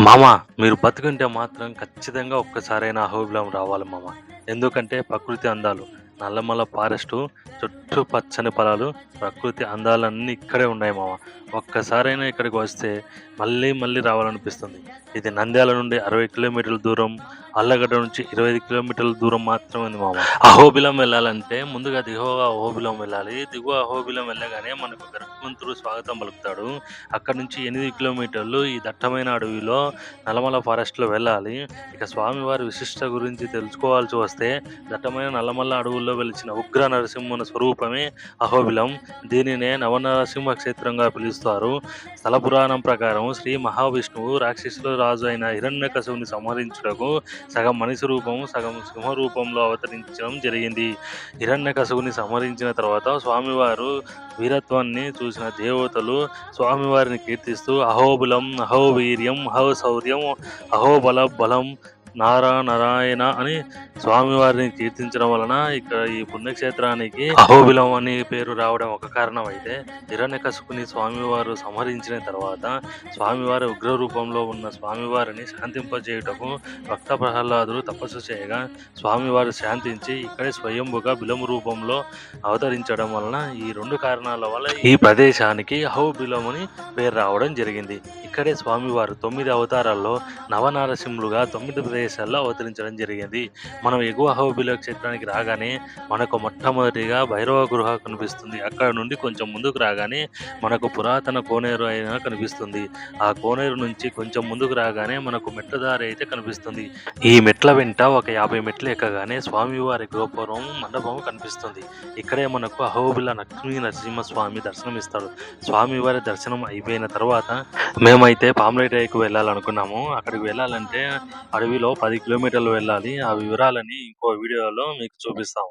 మామ, మీరు బతికుంటే మాత్రం ఖచ్చితంగా ఒక్కసారైనా అహోబిలం రావాలి మామ. ఎందుకంటే ప్రకృతి అందాలు, నల్లమల ఫారెస్టు, చుట్టూ పచ్చని పొలాలు, ప్రకృతి అందాలన్నీ ఇక్కడే ఉన్నాయి మామ. ఒక్కసారైనా ఇక్కడికి వస్తే మళ్ళీ మళ్ళీ రావాలనిపిస్తుంది. ఇది నంద్యాల నుండి 60 కిలోమీటర్ల దూరం, ఆళ్ళగడ్డ నుంచి 25 కిలోమీటర్ల దూరం మాత్రమే ఉంది మామ. అహోబిలం వెళ్ళాలంటే ముందుగా దిగువ అహోబిలం వెళ్ళాలి. దిగువ అహోబిలం వెళ్ళగానే మనకు గరుత్మంతుడు స్వాగతం పలుకుతాడు. అక్కడి నుంచి 8 కిలోమీటర్లు ఈ దట్టమైన అడవిలో నల్లమల ఫారెస్ట్‌లో వెళ్ళాలి. ఇక స్వామివారి విశిష్ట గురించి తెలుసుకోవాల్సి వస్తే, దట్టమైన నల్లమల్ల అడవుల్లో వెలిసిన ఉగ్ర నరసింహుని స్వరూపమే అహోబిలం. దీనినే నవనరసింహ క్షేత్రంగా పిలుస్తారు. స్థల పురాణం ప్రకారం శ్రీ మహావిష్ణువు రాక్షసుల రాజు అయిన హిరణ్యకశిపుని సంహరించుటకు సగం మనిషి రూపం, సగం సింహ రూపంలో అవతరించడం జరిగింది. హిరణ్యకశిపుని సంహరించిన తర్వాత స్వామివారు వీరత్వాన్ని చూసిన దేవతలు స్వామివారిని కీర్తిస్తూ అహోబిలం, అహోవీర్యం, అహోశౌర్యం, అహోబల బలం, నారాయణ అని స్వామివారిని కీర్తించడం వలన ఇక్కడ ఈ పుణ్యక్షేత్రానికి అహోబిలం అని పేరు రావడం ఒక కారణం అయితే, హిరణ్యకశిపుని స్వామివారు సంహరించిన తర్వాత స్వామివారి ఉగ్ర రూపంలో ఉన్న స్వామివారిని శాంతింపజేయుటకు భక్త ప్రహ్లాదులు తపస్సు చేయగా స్వామివారు శాంతించి ఇక్కడే స్వయంభుగా బిలము రూపంలో అవతరించడం వలన ఈ రెండు కారణాల వల్ల ఈ ప్రదేశానికి అహోబిలం అని పేరు రావడం జరిగింది. ఇక్కడే స్వామివారు 9 అవతారాల్లో నవనారసింహులుగా 9 ప్రదేశాల్లో అవతరించడం జరిగింది. మనం ఎగువ అహోబిలం క్షేత్రానికి రాగానే మనకు మొట్టమొదటిగా భైరవ గృహ కనిపిస్తుంది. అక్కడ నుండి కొంచెం ముందుకు రాగానే మనకు పురాతన కోనేరు అయినా కనిపిస్తుంది. ఆ కోనేరు నుంచి కొంచెం ముందుకు రాగానే మనకు మెట్ల దారి అయితే కనిపిస్తుంది. ఈ మెట్ల వెంట ఒక 50 మెట్లు ఎక్కగానే స్వామివారి గోపురం మండపం కనిపిస్తుంది. ఇక్కడే మనకు అహోబిల లక్ష్మీ నరసింహస్వామి దర్శనమిస్తాడు. స్వామివారి దర్శనం అయిపోయిన తర్వాత మేమైతే పామలేటయ్యకు వెళ్ళాలనుకున్నాము. అక్కడికి వెళ్ళాలంటే అడవిలో 10 కిలోమీటర్లు వెళ్ళాలి. ఆ వివరాలని ఇంకో వీడియోలో మీకు చూపిస్తాము.